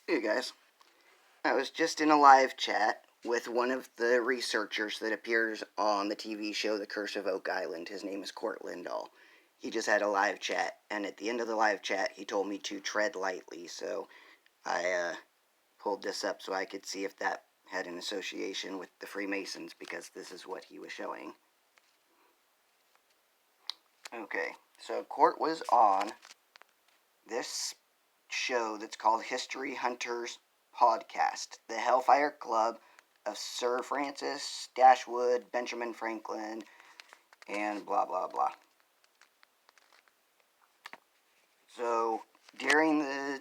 Hey guys, I was just in a live chat with one of the researchers that appears on the TV show The Curse of Oak Island. His name is Court Lindahl. He just had a live chat, and at the end of the live chat, he told me to tread lightly, so I pulled this up so I could see if that had an association with the Freemasons, because this is what he was showing. Okay, so Court was on this show that's called History Hunters Podcast, the Hellfire Club of Sir Francis Dashwood, Benjamin Franklin, and blah blah blah. So during the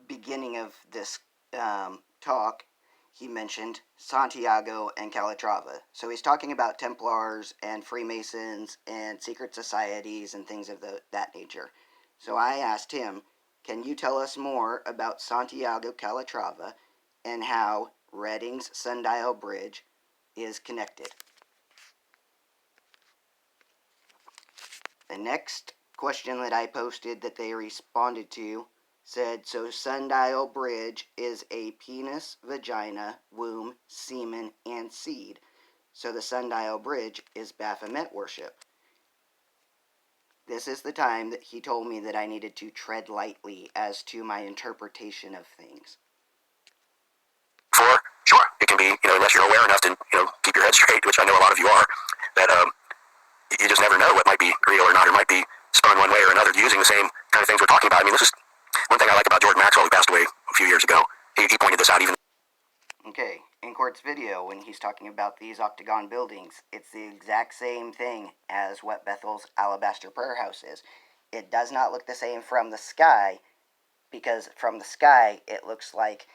beginning of this talk, he mentioned Santiago and Calatrava. So he's talking about Templars and Freemasons and secret societies and things of that nature. So I asked him, can you tell us more about Santiago Calatrava and how Reading's Sundial Bridge is connected? The next question that I posted that they responded to said, so Sundial Bridge is a penis, vagina, womb, semen, and seed. So the Sundial Bridge is Baphomet worship. This is the time that he told me that I needed to tread lightly as to my interpretation of things. Sure, it can be, unless you're aware enough to, keep your head straight, which I know a lot of you are, that you just never know what might be real or not, or might be spun one way or another using the same kind of things we're talking about. I mean, this is one thing I like about George Maxwell, who passed away a few years ago. He pointed this out even. Okay, in Court's video, when he's talking about these octagon buildings, it's the exact same thing as what Bethel's alabaster prayer house is. It does not look the same from the sky, because from the sky, it looks like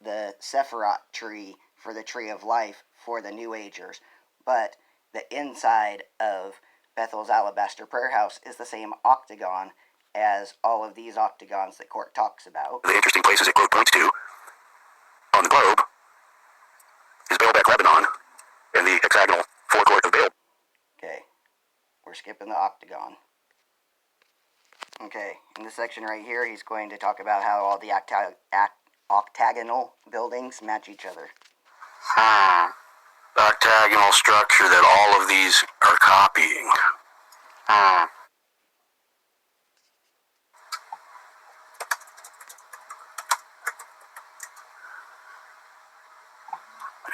the Sephiroth tree for the Tree of Life for the New Agers. But the inside of Bethel's alabaster prayer house is the same octagon as all of these octagons that Court talks about. The interesting places it quote points to on the globe is Baalbek, Lebanon, and the hexagonal forecourt of Baal. Okay, we're skipping the octagon. Okay, in this section right here, he's going to talk about how all the octagonal buildings match each other. The octagonal structure that all of these are copying.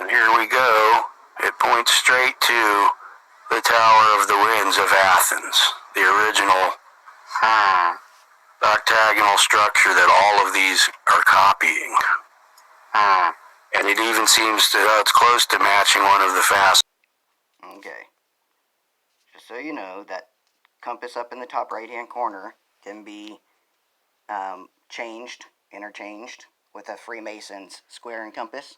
And here we go. It points straight to the Tower of the Winds of Athens, the original octagonal structure that all of these are copying. And it even seems to, it's close to matching one of the fast. Okay. Just so you know, that compass up in the top right-hand corner can be interchanged with a Freemason's square and compass.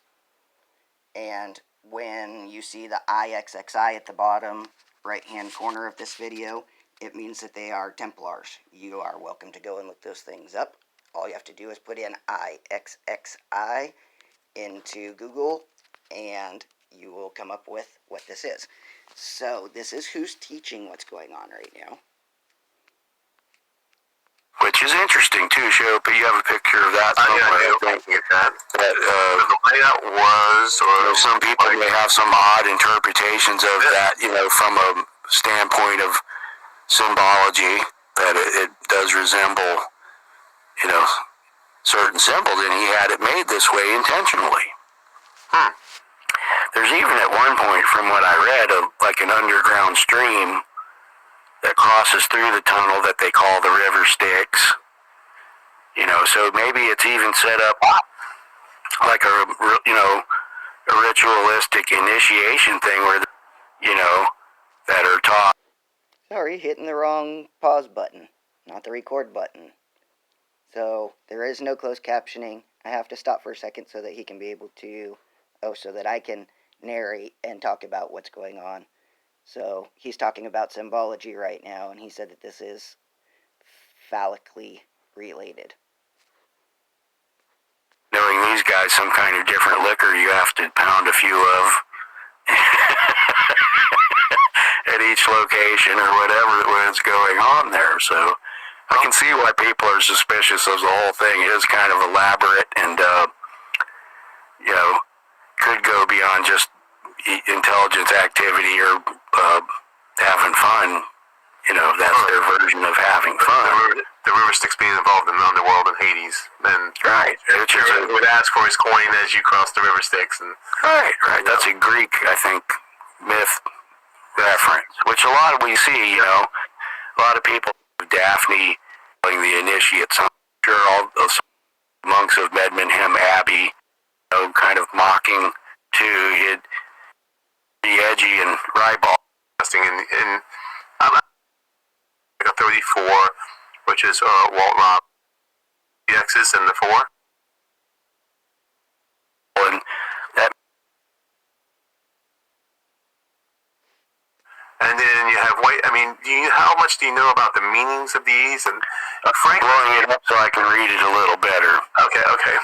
And when you see the IXXI at the bottom right-hand corner of this video, it means that they are Templars. You are welcome to go and look those things up. All you have to do is put in IXXI into Google, and you will come up with what this is. So, this is who's teaching what's going on right now. Which is interesting, too, Show, but you have a picture of that somewhere. The layout was, or some people may have some odd interpretations of that, from a standpoint of symbology, that it does resemble, certain symbols, and he had it made this way intentionally. There's even at one point, from what I read, like an underground stream that crosses through the tunnel that they call the River Styx. So maybe it's even set up like a ritualistic initiation thing where, that are taught. Sorry, hitting the wrong pause button, not the record button. So, there is no closed captioning. I have to stop for a second so that he can be able to, so that I can narrate and talk about what's going on. So, he's talking about symbology right now, and he said that this is phallically related. Knowing these guys some kind of different liquor you have to pound a few of at each location or whatever, what's going on there. So I can see why people are suspicious of the whole thing. It is kind of elaborate and, you know, could go beyond just intelligence activity or having fun. You know, that's their version of having fun. The river Styx being involved in the underworld in Hades. And right. It would ask for his coin as you cross the river Styx. And, right. That's a Greek, I think, myth reference, which a lot of we see, you know, a lot of people, Daphne, playing the initiates, I'm sure all those monks of Medmenham Abbey, you know, kind of mocking too, he'd be edgy and ribald. And I'm a 34, which is Walt Rob X's and the 4. And that. And then you have white. I mean, how much do you know about the meanings of these? And Frank blowing it up so I can read it a little better. Okay.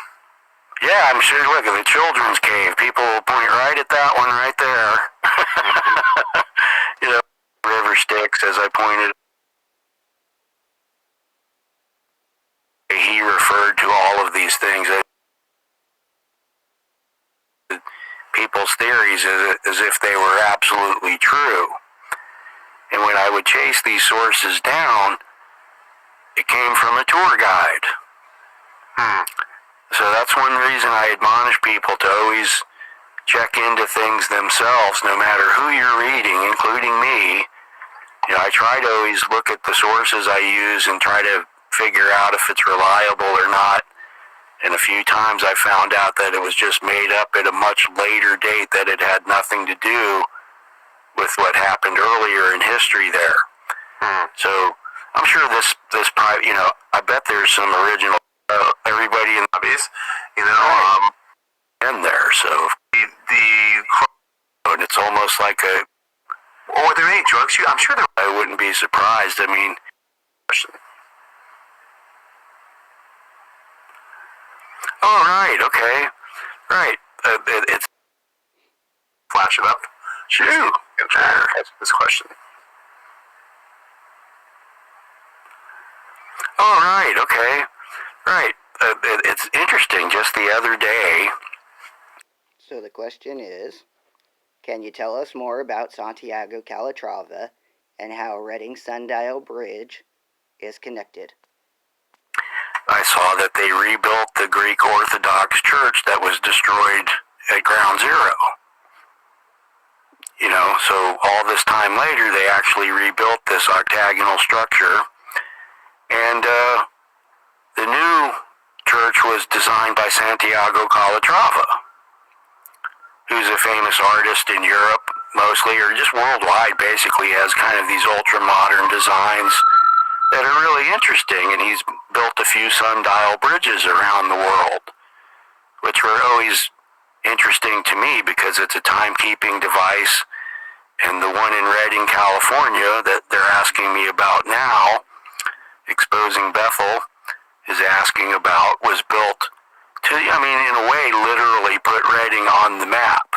Yeah, I'm sure. Look at the children's cave. People will point right at that one right there. You know, river Styx, as I pointed. He referred to all of these things as people's theories as if they were absolutely true. And when I would chase these sources down, it came from a tour guide. So that's one reason I admonish people to always check into things themselves, no matter who you're reading, including me. You know, I try to always look at the sources I use and try to figure out if it's reliable or not. And a few times I found out that it was just made up at a much later date, that it had nothing to do with what happened earlier in history there. So I'm sure this private, you know, I bet there's some original, everybody in obvious, you know, in there. So and it's almost like a. Or were there any drugs? I'm sure there. I wouldn't be surprised. I mean. Oh, right. Okay. Right. It's. Flash it up. Shoot. This question. Oh, right. Okay. Right. It's interesting. Just the other day. So the question is, can you tell us more about Santiago Calatrava and how Reading Sundial Bridge is connected? I saw that they rebuilt the Greek Orthodox Church that was destroyed at Ground Zero. You know, so all this time later, they actually rebuilt this octagonal structure. And the new church was designed by Santiago Calatrava, who's a famous artist in Europe, mostly, or just worldwide, basically, has kind of these ultra-modern designs that are really interesting, and he's built a few sundial bridges around the world, which were always interesting to me because it's a timekeeping device, and the one in Redding, California, that they're asking me about now, exposing Bethel, is asking about, was built to, I mean, in a way, literally put Reading on the map.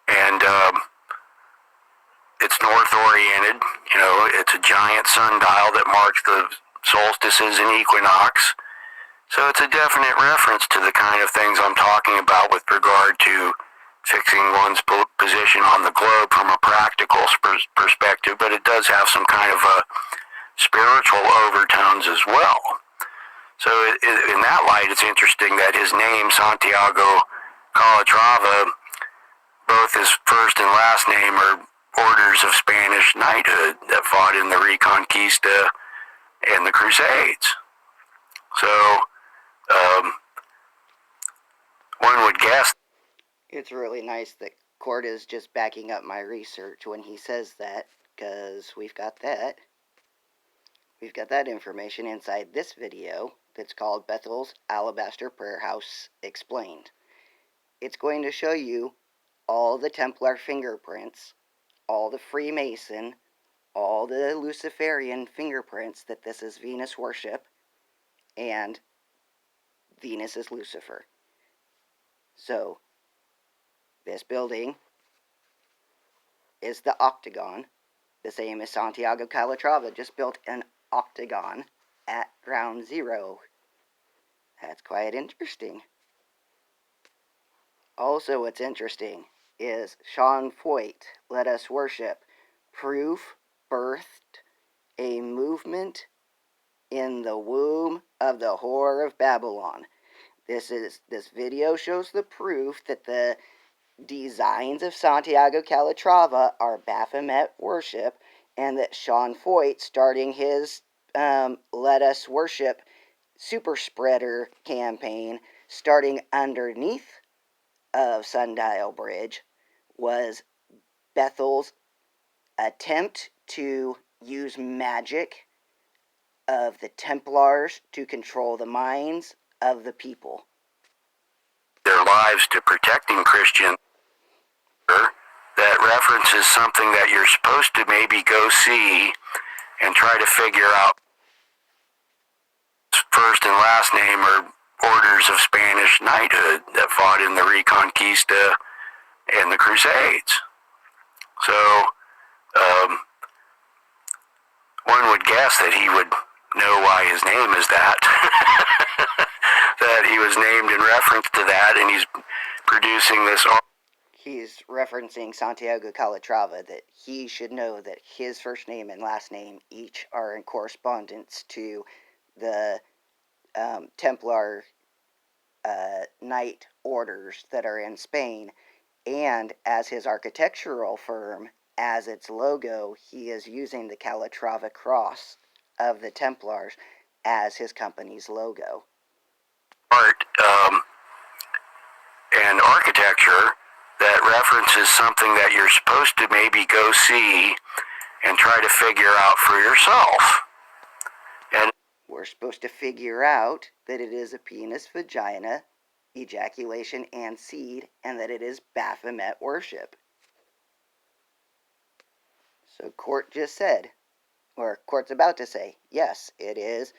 And it's north-oriented, you know, it's a giant sundial that marks the solstices and equinox. So it's a definite reference to the kind of things I'm talking about with regard to fixing one's position on the globe from a practical perspective, but it does have some kind of spiritual overtones as well. So in that light, it's interesting that his name, Santiago Calatrava, both his first and last name are orders of Spanish knighthood that fought in the Reconquista and the Crusades. So one would guess. It's really nice that Cord is just backing up my research when he says that, because we've got that. We've got that information inside this video that's called Bethel's Alabaster Prayer House Explained. It's going to show you all the Templar fingerprints, all the Freemason, all the Luciferian fingerprints that this is Venus worship, and Venus is Lucifer. So, this building is the octagon, The same as Santiago Calatrava just built an octagon at ground zero. That's quite interesting. Also, what's interesting is Sean Foyt, Let Us Worship, proof birthed a movement in the womb of the Whore of Babylon. This video shows the proof that the designs of Santiago Calatrava are Baphomet worship, and that Sean Foyt, starting his Let Us Worship super spreader campaign, starting underneath of Sundial Bridge, was Bethel's attempt to use magic of the Templars to control the minds of the people. Their lives to protecting Christians. That references something that you're supposed to maybe go see and try to figure out. First and last name are orders of Spanish knighthood that fought in the Reconquista and the Crusades. So, one would guess that he would know why his name is that. That he was named in reference to that, and he's producing this. He's referencing Santiago Calatrava, that he should know that his first name and last name each are in correspondence to the Templar knight orders that are in Spain, and as his architectural firm, as its logo, he is using the Calatrava cross of the Templars as his company's logo. Art and architecture that references something that you're supposed to maybe go see and try to figure out for yourself. And we're supposed to figure out that it is a penis, vagina, ejaculation, and seed, and that it is Baphomet worship. So court just said, or court's about to say, yes, it is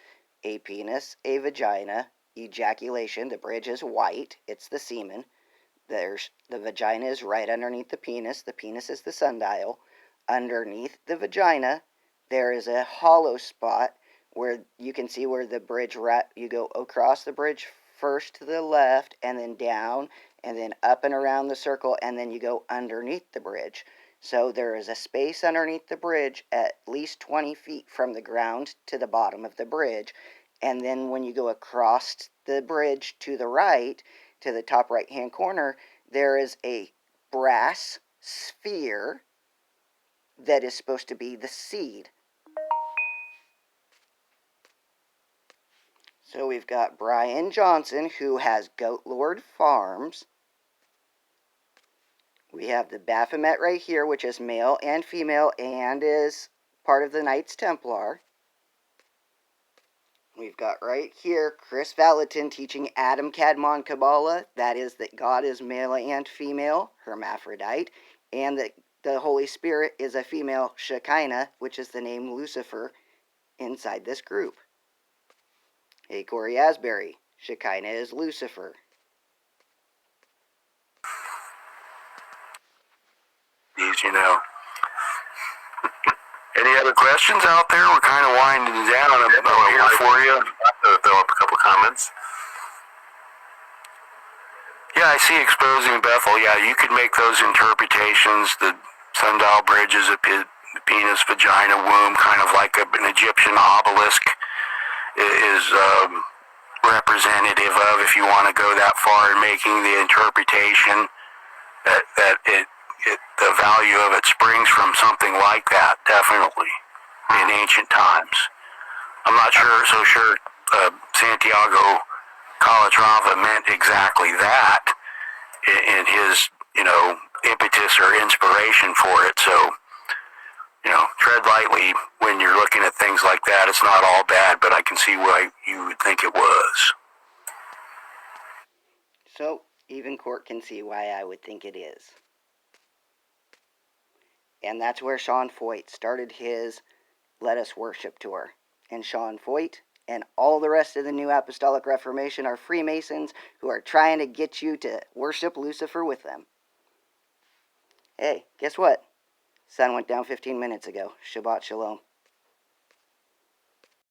a penis, a vagina, ejaculation. The bridge is white. It's the semen. The vagina is right underneath the penis. The penis is the sundial. Underneath the vagina, there is a hollow spot where you can see where the bridge, you go across the bridge first to the left, and then down, and then up and around the circle, and then you go underneath the bridge. So there is a space underneath the bridge at least 20 feet from the ground to the bottom of the bridge. And then when you go across the bridge to the right, to the top right-hand corner, there is a brass sphere that is supposed to be the seed. So we've got Brian Johnson, who has Goat Lord Farms. We have the Baphomet right here, which is male and female and is part of the Knights Templar. We've got right here Chris Valentin teaching Adam Kadmon Kabbalah. That is that God is male and female, hermaphrodite, and that the Holy Spirit is a female Shekinah, which is the name Lucifer inside this group. Hey, Corey Asbury, Shekinah is Lucifer. you know. Any other questions out there? We're kind of winding down. I'm here for you. Throw up a couple comments. Yeah, I see exposing Bethel. Yeah, you could make those interpretations. The sundial bridge is a penis, vagina, womb, kind of like an Egyptian obelisk is representative of, if you want to go that far in making the interpretation, that the value of it springs from something like that, definitely, in ancient times. I'm not so sure Santiago Calatrava meant exactly that in his, impetus or inspiration for it. So, tread lightly when you're looking at things like that. It's not all bad, but I can see why you would think it was. So, even court can see why I would think it is. And that's where Sean Foyt started his Let Us Worship tour. And Sean Foyt and all the rest of the New Apostolic Reformation are Freemasons who are trying to get you to worship Lucifer with them. Hey, guess what? Sun went down 15 minutes ago. Shabbat Shalom.